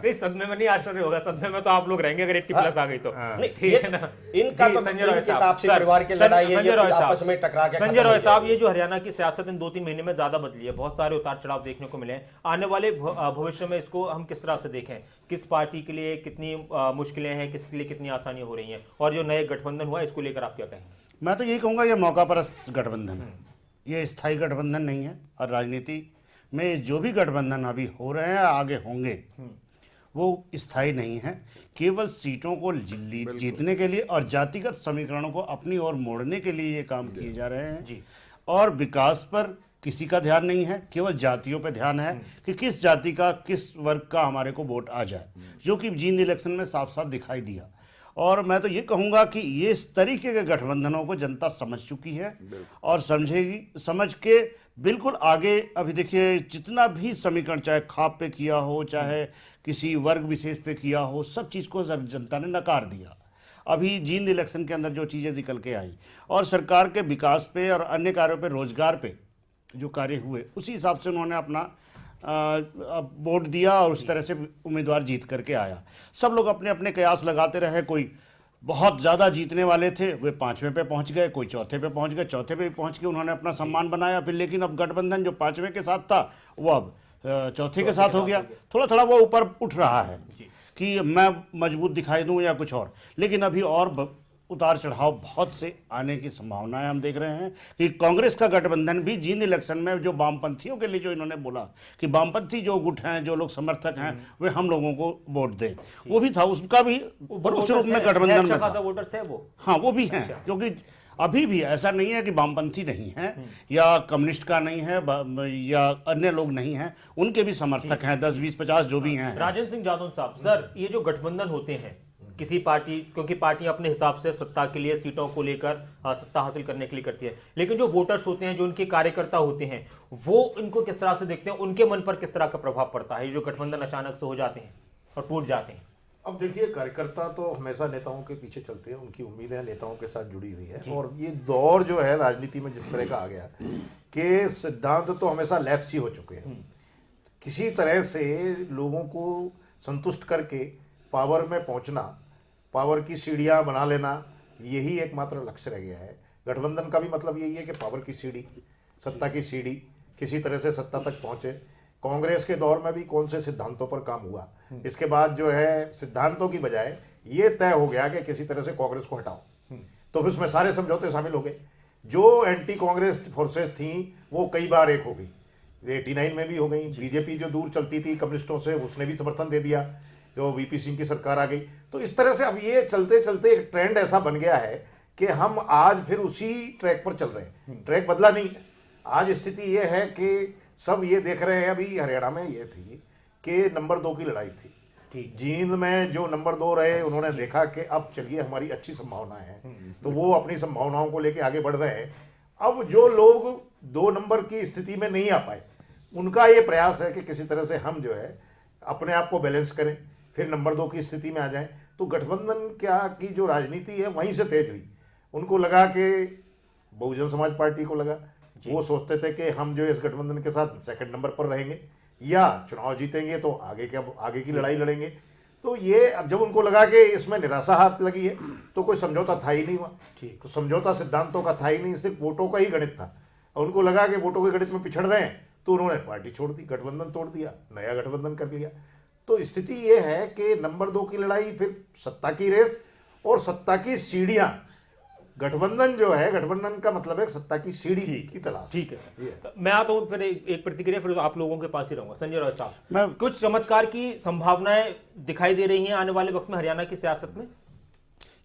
Speaker 2: नहीं, सदमे में नहीं आश्चर्य होगा, सदमे में तो आप लोग रहेंगे अगर 80+ आ गई तो।
Speaker 8: नहीं,
Speaker 2: ठीक है ना?
Speaker 8: इनका
Speaker 2: जी,
Speaker 8: तो
Speaker 2: संजय रॉय
Speaker 8: इनके
Speaker 2: साहब,
Speaker 8: आपसी
Speaker 2: सर,
Speaker 8: परिवार की लड़ाई है,
Speaker 2: संजय
Speaker 8: ये
Speaker 2: रॉय साहब,
Speaker 8: आपस में टकरा के
Speaker 2: संजय
Speaker 8: खत्म
Speaker 2: रॉय
Speaker 8: हो
Speaker 2: साहब,
Speaker 8: जाएगी।
Speaker 2: ये जो हरियाणा की सियासत इन 2-3 महीने में ज्यादा बदली है, बहुत सारे उतार चढ़ाव देखने को मिले हैं। आने वाले भविष्य में इसको हम किस तरह से देखें? किस पार्टी के लिए कितनी मुश्किलें हैं, किसके लिए कितनी आसानी हो रही हैं? और जो नए गठबंधन हुआ इसको लेकर आप क्या कहेंगे?
Speaker 9: मैं तो यही कहूँगा ये मौका परस्त गठबंधन है, ये स्थायी गठबंधन नहीं है। और राजनीति में जो भी गठबंधन अभी हो रहे हैं आगे होंगे, वो स्थायी नहीं है। केवल सीटों को जीतने के लिए और जातिगत समीकरणों को अपनी ओर मोड़ने के लिए ये काम किए जा रहे हैं और विकास पर किसी का ध्यान नहीं है, केवल जातियों पे ध्यान है कि किस जाति का किस वर्ग का हमारे को वोट आ जाए, जो कि जींद इलेक्शन में साफ साफ दिखाई दिया। और मैं तो ये कहूँगा कि ये इस तरीके के गठबंधनों को जनता समझ चुकी है और समझेगी, समझ के बिल्कुल आगे। अभी देखिए जितना भी समीकरण चाहे खाप पे किया हो, चाहे किसी वर्ग विशेष पे किया हो, सब चीज़ को जनता ने नकार दिया। अभी जींद इलेक्शन के अंदर जो चीज़ें निकल के आई और सरकार के विकास पे और अन्य कार्यों पे, रोजगार पे जो कार्य हुए, उसी हिसाब से उन्होंने अपना वोट दिया और उस तरह से उम्मीदवार जीत करके आया। सब लोग अपने अपने कयास लगाते रहे। कोई बहुत ज़्यादा जीतने वाले थे, वे 5वें पे पहुंच गए, कोई चौथे पे पहुंच गए, चौथे पे भी पहुंच के उन्होंने अपना सम्मान बनाया फिर। लेकिन अब गठबंधन जो 5वें के साथ था वो अब चौथे के साथ हो गया। थोड़ा थोड़ा वो ऊपर उठ रहा है कि मैं मजबूत दिखाई दूं या कुछ और। लेकिन अभी और उतार चढ़ाव बहुत से आने की संभावनाएं हम देख रहे हैं कि कांग्रेस का गठबंधन भी जींद इलेक्शन में जो वामपंथियों के लिए जो इन्होंने बोला कि वामपंथी जो गुट हैं, जो लोग समर्थक हैं, वे हम लोगों को वोट दें, वो भी था, उसका भी परोक्ष रूप में गठबंधन में था।
Speaker 2: वोटर्स है वो,
Speaker 9: हाँ वो भी हैं, क्योंकि अभी भी ऐसा नहीं है कि वामपंथी नहीं है या कम्युनिस्ट का नहीं है या अन्य लोग नहीं हैं, उनके भी समर्थक हैं 10, 20, 50 जो भी हैं।
Speaker 2: राजन सिंह जादौन साहब, सर ये जो गठबंधन होते हैं किसी पार्टी, क्योंकि पार्टियां अपने हिसाब से सत्ता के लिए, सीटों को लेकर सत्ता हासिल करने के लिए करती है, लेकिन जो वोटर्स होते हैं, जो उनके कार्यकर्ता होते हैं, वो इनको किस तरह से देखते हैं, उनके मन पर किस तरह का प्रभाव पड़ता है, ये जो गठबंधन अचानक से हो जाते हैं और टूट जाते हैं?
Speaker 10: अब देखिए, कार्यकर्ता तो हमेशा नेताओं के पीछे चलते हैं, उनकी उम्मीदें नेताओं के साथ जुड़ी हुई है। और ये दौर जो है राजनीति में जिस तरह का आ गया कि सिद्धांत तो हमेशा लैप्स ही हो चुके हैं। किसी तरह से लोगों को संतुष्ट करके पावर में पहुंचना, पावर की सीढ़ियां बना लेना, यही एकमात्र लक्ष्य रह गया है। गठबंधन का भी मतलब यही है कि पावर की सीढ़ी, सत्ता की सीढ़ी, किसी तरह से सत्ता तक पहुंचे। कांग्रेस के दौर में भी कौन से सिद्धांतों पर काम हुआ, इसके बाद जो है सिद्धांतों की बजाय ये तय हो गया कि किसी तरह से कांग्रेस को हटाओ, तो फिर उसमें सारे समझौते शामिल हो गए। जो एंटी कांग्रेस फोर्सेस थी वो कई बार एक हो गई, 89 में भी हो गई। बीजेपी जो दूर चलती थी कम्युनिस्टों से, उसने भी समर्थन दे दिया, जो वीपी सिंह की सरकार आ गई। तो इस तरह से अब ये चलते चलते एक ट्रेंड ऐसा बन गया है कि हम आज फिर उसी ट्रैक पर चल रहे हैं। ट्रैक बदला नहीं है। आज स्थिति ये है कि सब ये देख रहे हैं, अभी हरियाणा में ये थी कि नंबर 2 की लड़ाई थी। जींद में जो नंबर 2 रहे, उन्होंने देखा कि अब चलिए हमारी अच्छी संभावनाएं हैं, तो वो अपनी संभावनाओं को लेके आगे बढ़ रहे हैं। अब जो लोग 2 नंबर की स्थिति में नहीं आ पाए, उनका ये प्रयास है कि किसी तरह से हम जो है अपने आप को बैलेंस करें, फिर नंबर 2 की स्थिति में आ जाएं। तो गठबंधन क्या की जो राजनीति है वहीं से तेज हुई। उनको लगा कि बहुजन समाज पार्टी को लगा, वो सोचते थे कि हम जो इस गठबंधन के साथ सेकंड नंबर पर रहेंगे या चुनाव जीतेंगे तो आगे की लड़ाई लड़ेंगे। तो ये अब जब उनको लगा कि इसमें निराशा हाथ लगी है, तो कोई समझौता था ही नहीं हुआ। तो समझौता सिद्धांतों का था ही नहीं, सिर्फ वोटों का ही गणित था। और उनको लगा कि वोटों के गणित में पिछड़ रहे हैं, तो उन्होंने पार्टी छोड़ दी, गठबंधन तोड़ दिया, नया गठबंधन कर लिया। तो स्थिति ये है कि नंबर 2 की लड़ाई, फिर सत्ता की रेस और सत्ता की सीढ़ियां। गठबंधन जो है, गठबंधन का मतलब है सत्ता की सीढ़ी की तलाश।
Speaker 2: ठीक है, मैं आता हूं फिर एक प्रतिक्रिया, फिर आप लोगों के पास ही रहूंगा। संजय राय साहब, कुछ चमत्कार की संभावनाएं दिखाई दे रही हैं आने वाले वक्त में हरियाणा की सियासत में?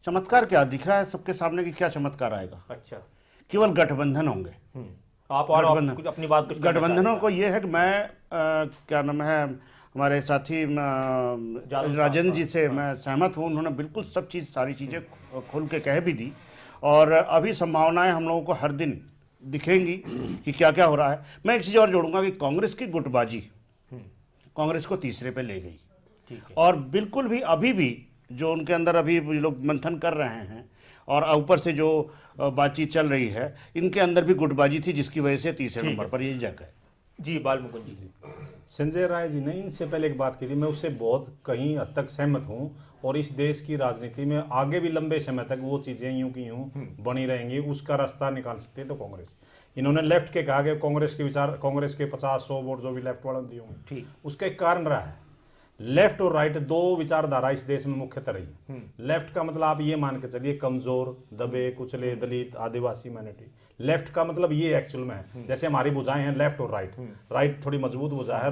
Speaker 9: चमत्कार क्या दिख रहा है सबके सामने कि क्या चमत्कार आएगा?
Speaker 2: अच्छा,
Speaker 9: केवल गठबंधन होंगे।
Speaker 2: आप और अपनी बात कुछ
Speaker 9: गठबंधनों को ये है कि मैं क्या नाम है, हमारे साथी राजन जी से मैं सहमत हूँ। उन्होंने बिल्कुल सब चीज़, सारी चीज़ें खोल के कह भी दी। और अभी संभावनाएं हम लोगों को हर दिन दिखेंगी कि क्या क्या हो रहा है। मैं एक चीज़ और जोड़ूंगा कि कांग्रेस की गुटबाजी कांग्रेस को तीसरे पे ले गई। और बिल्कुल भी अभी भी जो उनके अंदर अभी लोग मंथन कर रहे हैं और ऊपर से जो बातचीत चल रही है, इनके अंदर भी गुटबाजी थी, जिसकी वजह से तीसरे नंबर पर ये जगह है।
Speaker 2: जी बाल मुकुंद जी।
Speaker 4: संजय राय जी ने इनसे पहले एक बात की थी, मैं उससे बहुत कहीं हद तक सहमत हूँ। और इस देश की राजनीति में आगे भी लंबे समय तक वो चीज़ें यूं की यूं बनी रहेंगी, उसका रास्ता निकाल सकते हैं तो कांग्रेस। इन्होंने लेफ्ट के कहा कि कांग्रेस के विचार, कांग्रेस के 50-100 वोट जो भी लेफ्ट वालों दिए होंगे, ठीक, उसका एक कारण रहा है। लेफ्ट और राइट 2 विचारधारा इस देश में मुख्यतः रही है। लेफ्ट का मतलब आप ये मान के चलिए कमजोर, दबे कुचले, दलित, आदिवासी माइनॉरिटी। लेफ्ट का मतलब ये एक्चुअल में है, जैसे हमारी भुजाएं हैं लेफ्ट और राइट। राइट थोड़ी मजबूत भुजा है,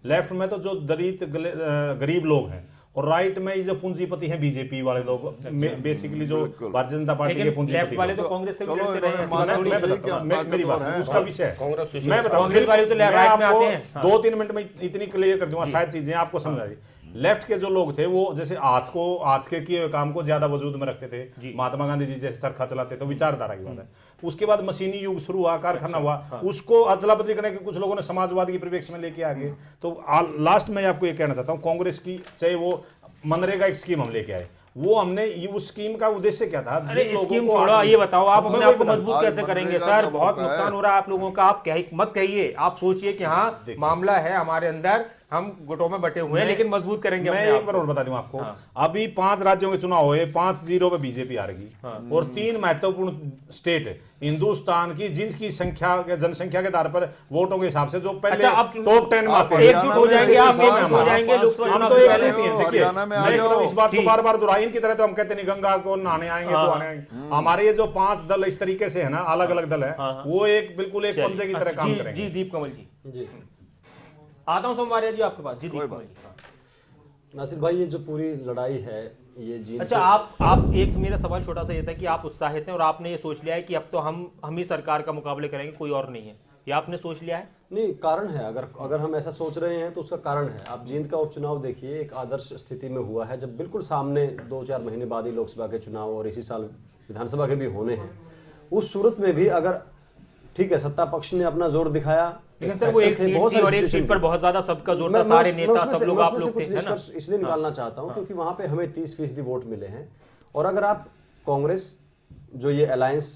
Speaker 4: लेफ्ट में तो जो दलित गरीब लोग हैं, और राइट में ये जो पूंजीपति हैं बीजेपी वाले लोग, बेसिकली जो भारतीय जनता पार्टी के पूंजीपति
Speaker 2: वाले तो कांग्रेस से भी लड़ते रहे हैं।
Speaker 4: मेरी बात उसका विषय है,
Speaker 8: कांग्रेस
Speaker 4: मैं बताऊं,
Speaker 2: कांग्रेस वाले तो
Speaker 4: मैं
Speaker 2: राइट में आते हैं।
Speaker 4: आपको 2-3 मिनट में इतनी क्लियर कर दूंगा, शायद चीजें आपको समझ आ जाए। लेफ्ट के जो लोग थे वो जैसे हाथ के किए हुए काम को ज्यादा वजूद में रखते थे, महात्मा गांधी जी जैसे चरखा चलाते थे, विचारधारा की बात है। उसके बाद मशीनी युग शुरू हुआ, कारखाना हुआ, उसको अदला बदली करने के कुछ लोगों ने समाजवाद की परिप्रेक्ष्य में लेके आ गए। तो लास्ट में आपको ये कहना चाहता हूँ, कांग्रेस की चाहे वो मनरेगा एक स्कीम हम लेके आए, वो हमने उस स्कीम का उद्देश्य क्या था?
Speaker 2: स्कीम छोड़ो, ये बताओ आप अपने आप को मजबूत कैसे करेंगे? सर बहुत नुकसान हो रहा है आप लोगों का, आप क्या मत कहिए, आप सोचिए कि हाँ मामला है हमारे अंदर, हम गुटों में बटे हुए हैं, लेकिन मजबूत करेंगे।
Speaker 4: मैं एक बार और बता दूं आपको, अभी 5 राज्यों के चुनाव हुए, 5-0 पे बीजेपी हार गई, और 3 महत्वपूर्ण स्टेट हिंदुस्तान की जिनकी जनसंख्या के आधार पर वोटों के हिसाब से जो पहले टॉप 10 में आते हैं,
Speaker 2: एकजुट हो जाएंगे आप, एकजुट हो जाएंगे लोकसभा चुनाव से पहले।
Speaker 4: देखिए मैं इस बात को बार-बार दोहराई, इनकी तरह तो हम कहते नहीं गंगा को नहाने आएंगे तो आने आएंगे। हमारे ये जो 5 दल इस तरीके से है ना, अलग अलग दल है, वो एक बिल्कुल एक पंजे की तरह काम करेंगे।
Speaker 2: जी दीप कमल जी आता हूं सोमवार जी आपके पास। जी दीप कमल जी।
Speaker 6: नासिर भाई, ये जो पूरी लड़ाई है ये जीत,
Speaker 2: अच्छा आप एक मेरा सवाल छोटा सा ये था कि आप उत्साहित हैं और आपने ये सोच लिया है कि अब तो हम ही सरकार का मुकाबले करेंगे, कोई और नहीं है, ये आपने सोच लिया है?
Speaker 6: नहीं, कारण है, अगर हम ऐसा सोच रहे हैं तो उसका कारण है। आप जींद का उपचुनाव देखिए, एक आदर्श स्थिति में हुआ है, जब बिल्कुल सामने 2-4 महीने बाद ही लोकसभा के चुनाव और इसी साल विधानसभा के भी होने हैं। उस सूरत में भी अगर ठीक है सत्ता पक्ष ने अपना जोर दिखाया,
Speaker 2: लेकिन सर वो एक सीट थी और एक सीट पर बहुत ज्यादा सबका जोर था, सारे नेता सब लोग आप लोग थे, है ना?
Speaker 6: इसलिए निकालना चाहता हूं क्योंकि वहां पे हमें 30% वोट मिले हैं, और अगर आप कांग्रेस जो ये अलायंस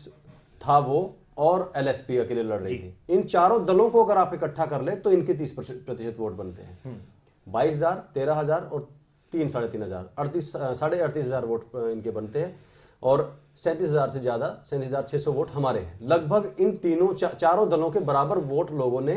Speaker 6: था वो और एलएसपी अकेले लड़ रही थी, इन चारों दलों को अगर आप इकट्ठा कर ले तो इनके 30% वोट बनते हैं। 22,000, 13,000 और 3-3,500, 38,500 वोट इनके बनते हैं, और 37,000 से ज्यादा 37,600 वोट हमारे हैं। लगभग इन तीनों चारों दलों के बराबर वोट लोगों ने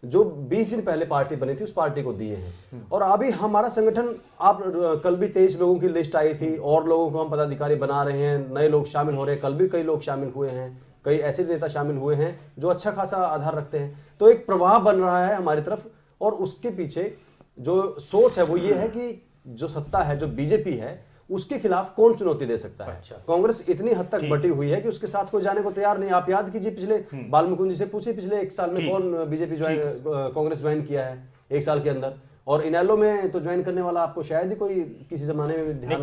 Speaker 6: जो 20 दिन पहले पार्टी बनी थी उस पार्टी को दिए हैं। और अभी हमारा संगठन, आप कल भी 23 लोगों की लिस्ट आई थी, और लोगों को हम पदाधिकारी बना रहे हैं, नए लोग शामिल हो रहे हैं, कल भी कई लोग शामिल हुए हैं, कई ऐसे नेता शामिल हुए हैं जो अच्छा खासा आधार रखते हैं। तो एक प्रवाह बन रहा है हमारी तरफ, और उसके पीछे जो सोच है वो ये है कि जो सत्ता है, जो बीजेपी है, उसके खिलाफ कौन चुनौती दे सकता है। कांग्रेस इतनी हद तक बटी हुई है कि उसके साथ कोई जाने को तैयार नहीं। आप याद कीजिए, पिछले बालमुकुंद जी से पूछिए, पिछले 1 साल में कौन बीजेपी कांग्रेस ज्वाइन किया है 1 साल के अंदर, और इनेलो में तो ज्वाइन करने वाला आपको शायद ही कोई किसी जमाने में ध्यान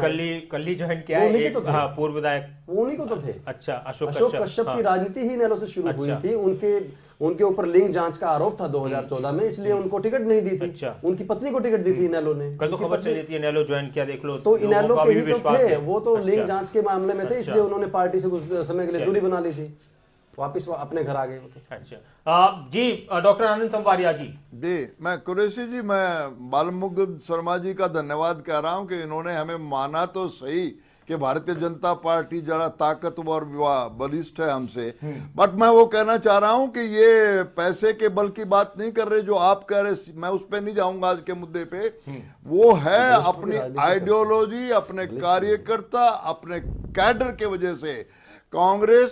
Speaker 2: कल्ली ज्वाइन किया है,
Speaker 6: तो
Speaker 2: पूर्व विधायक
Speaker 6: उन्हीं को तो थे।
Speaker 2: अच्छा, अशोक
Speaker 6: कश्यप की राजनीति ही इनेलो से शुरू हुई थी। उनके ऊपर लिंग जांच का आरोप था 2014 में, इसलिए उनको टिकट नहीं दी थी। उनकी पत्नी को टिकट दी थी इनेलो ने।
Speaker 2: कल तो खबर चली थी इनेलो ज्वाइन किया, देख लो।
Speaker 6: तो इनेलो के ही तो थे, वो तो लिंग जांच के मामले में थे, इसलिए उन्होंने पार्टी से कुछ समय के लिए दूरी बना ली थी, वापिस अपने घर आ गए।
Speaker 2: अच्छा जी, डॉक्टर आनंद संवारिया जी।
Speaker 5: मैं कुरैशी जी, मैं बालमुकुंद शर्मा जी का धन्यवाद कह रहा हूं कि इन्होंने हमें माना तो सही कि भारतीय जनता पार्टी जरा ताकतवर बलिष्ठ है हमसे, बट मैं वो कहना चाह रहा हूं कि ये पैसे के बल की बात नहीं कर रहे जो आप कह रहे, मैं उस पर नहीं जाऊंगा आज के मुद्दे पे। वो है अपनी आइडियोलॉजी, अपने कार्यकर्ता, अपने कैडर के वजह से। कांग्रेस,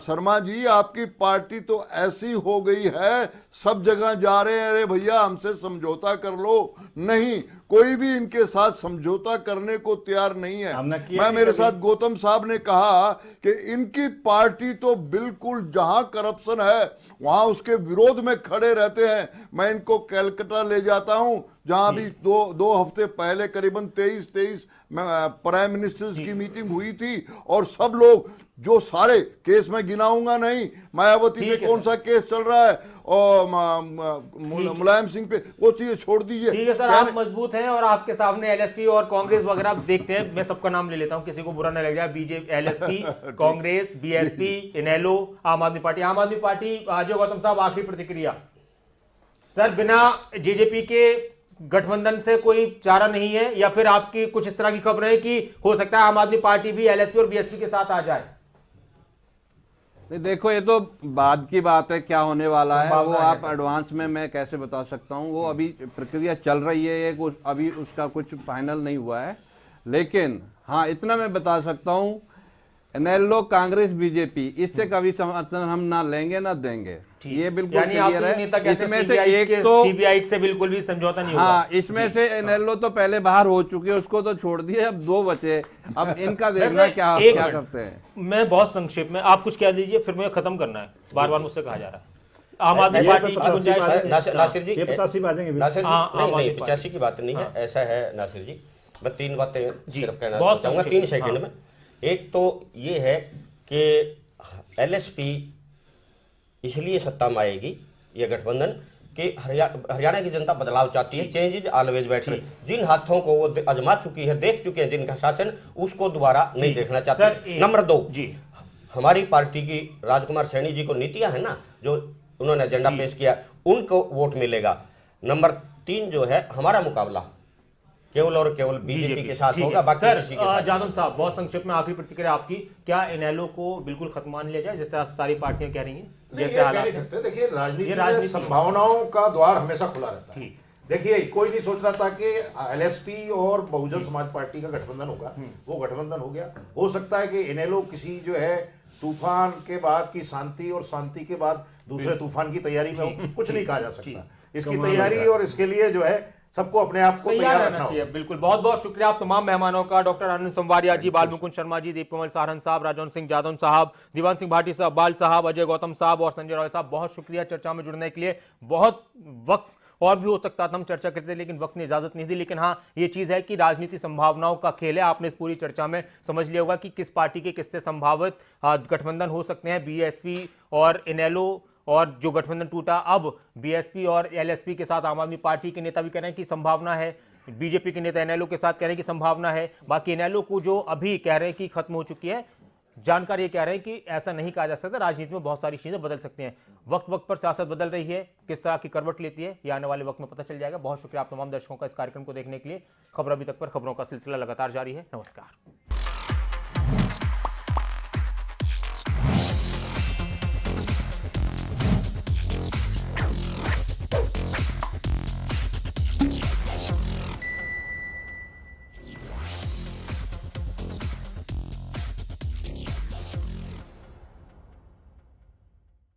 Speaker 5: शर्मा जी आपकी पार्टी तो ऐसी हो गई है, सब जगह जा रहे हैं, अरे भैया हमसे समझौता कर लो, नहीं, कोई भी इनके साथ समझौता करने को तैयार नहीं है। मैं, मेरे साथ गौतम साहब ने कहा कि इनकी पार्टी तो बिल्कुल जहां करप्शन है वहां उसके विरोध में खड़े रहते हैं। मैं इनको कलकत्ता ले जाता हूं, जहां भी दो हफ्ते पहले करीबन 23 प्राइम मिनिस्टर्स की मीटिंग हुई थी, और सब लोग जो सारे केस में गिनाऊंगा नहीं, मायावती पे कौन सा केस चल रहा है और मुलायम सिंह पे, वो चीजें छोड़ दीजिए।
Speaker 2: ठीक है सर, आप मजबूत हैं और आपके सामने एलएसपी और कांग्रेस वगैरह देखते हैं, मैं सबका नाम ले लेता हूं, किसी को बुरा ना लग जाए। बीजेपी, एलएसपी, कांग्रेस, बीएसपी, इनेलो, आम आदमी पार्टी। आम आदमी पार्टी, जो गौतम साहब आखिरी प्रतिक्रिया सर, बिना जेजेपी के गठबंधन से कोई चारा नहीं है, या फिर आपकी कुछ इस तरह की खबर है कि हो सकता है आम आदमी पार्टी भी एलएसपी और बीएसपी के साथ आ जाए?
Speaker 7: नहीं, देखो ये तो बाद की बात है, क्या होने वाला है वो आप एडवांस में मैं कैसे बता सकता हूं। वो अभी प्रक्रिया चल रही है, अभी उसका कुछ फाइनल नहीं हुआ है। लेकिन हाँ, इतना मैं बता सकता हूं, इनेलो, कांग्रेस, बीजेपी, इससे कभी समर्थन हम ना लेंगे ना देंगे, ये बिल्कुल
Speaker 2: यानी
Speaker 7: क्लियर
Speaker 2: आपके नेता
Speaker 7: है।
Speaker 2: कहते हैं
Speaker 7: इसमें से एक तो
Speaker 2: सीबीआई से बिल्कुल भी समझौता नहीं होगा।
Speaker 7: हाँ, इसमें से इनेलो तो पहले बाहर हो चुके हैं, उसको तो छोड़ दिए, अब 2 बचे, अब इनका देखना
Speaker 2: वैसे
Speaker 7: क्या
Speaker 2: एक
Speaker 7: क्या
Speaker 2: मिनट,
Speaker 7: करते हैं।
Speaker 2: मैं बहुत संक्षेप में, आप कुछ कह दीजिए, फिर मुझे खत्म करना है, बार बार मुझसे कहा जा रहा है। आम आदमी
Speaker 8: ऐसे
Speaker 2: पार्टी की गुंजाइश है।
Speaker 8: नासिर जी,
Speaker 4: ये 85 बाजेंगे भी।
Speaker 8: नासिर जी,
Speaker 2: हाँ,
Speaker 8: नहीं
Speaker 2: आम आदमी
Speaker 8: नहीं 85 की बात नहीं है, ऐसा है नासिर जी, मैं 3 बातें सिर्फ कहना
Speaker 2: बहुत
Speaker 8: चाहूंगा 3
Speaker 2: संक्षिप्त,
Speaker 8: सेकंड में। एक तो ये है कि एलएसपी इसलिए सत्ता में आएगी, ये गठबंधन, कि हरियाणा की जनता बदलाव चाहती है, चेंज इज ऑलवेज बेटर। जिन हाथों को वो आजमा चुकी है, देख चुके हैं जिनका शासन, उसको दोबारा नहीं देखना चाहती। नंबर 2, हमारी पार्टी की राजकुमार सैनी जी को नीतियां है ना, जो उन्होंने एजेंडा पेश किया, उनको वोट मिलेगा। नंबर 3 जो है, हमारा मुकाबला केवल और केवल बीजेपी के साथ होगा, बाकी किसी के साथ।
Speaker 2: जादव साहब, बहुत संक्षिप्त में आखिरी प्रतिक्रिया आपकी, क्या इनेलो को बिल्कुल खत्म मान लिया जाए, जिस तरह सारी पार्टियां कह रही हैं?
Speaker 10: नहीं, ये कह नहीं सकते। देखिए, राजनीति में संभावनाओं का द्वार हमेशा खुला रहता है। देखिए, कोई नहीं सोच रहा था कि एलएसपी और बहुजन समाज पार्टी का गठबंधन होगा, वो गठबंधन हो गया। हो सकता है कि इनेलो किसी जो है तूफान के बाद की शांति और शांति के बाद दूसरे तूफान की तैयारी में हो, कुछ नहीं कहा जा सकता। इसकी तैयारी और इसके लिए जो है सबको अपने आप को तैयार रखना चाहिए।
Speaker 2: बिल्कुल, बहुत बहुत शुक्रिया आप तमाम मेहमानों का, डॉक्टर आनंद संवारिया जी, बाल मुकुंद शर्मा जी, दीपकमल सारन साहब, राजौन सिंह जादव साहब, दीवान सिंह भाटी साहब, बाल साहब, अजय गौतम साहब और संजय रॉय साहब, बहुत शुक्रिया चर्चा में जुड़ने के लिए। बहुत वक्त और भी हो सकता था हम चर्चा करते, लेकिन वक्त ने इजाजत नहीं दी। लेकिन हाँ, ये चीज है कि राजनीति संभावनाओं का खेल है। आपने इस पूरी चर्चा में समझ लिया होगा कि किस पार्टी के किससे संभावित गठबंधन हो सकते हैं। बीएसपी और इनेलो, और जो गठबंधन टूटा, अब बीएसपी और एलएसपी के साथ आम आदमी पार्टी के नेता भी कह रहे हैं कि संभावना है, बीजेपी के नेता इनेलो के साथ कह रहे हैं कि संभावना है। बाकी इनेलो को जो अभी कह रहे हैं कि खत्म हो चुकी है, जानकार ये कह रहे हैं कि ऐसा नहीं कहा जा सकता, राजनीति में बहुत सारी चीजें बदल सकती हैं। वक्त वक्त पर सियासत बदल रही है, किस तरह की करवट लेती है ये आने वाले वक्त में पता चल जाएगा। बहुत शुक्रिया आप तमाम दर्शकों का इस कार्यक्रम को देखने के लिए। खबर अभी तक पर खबरों का सिलसिला लगातार जारी है। नमस्कार।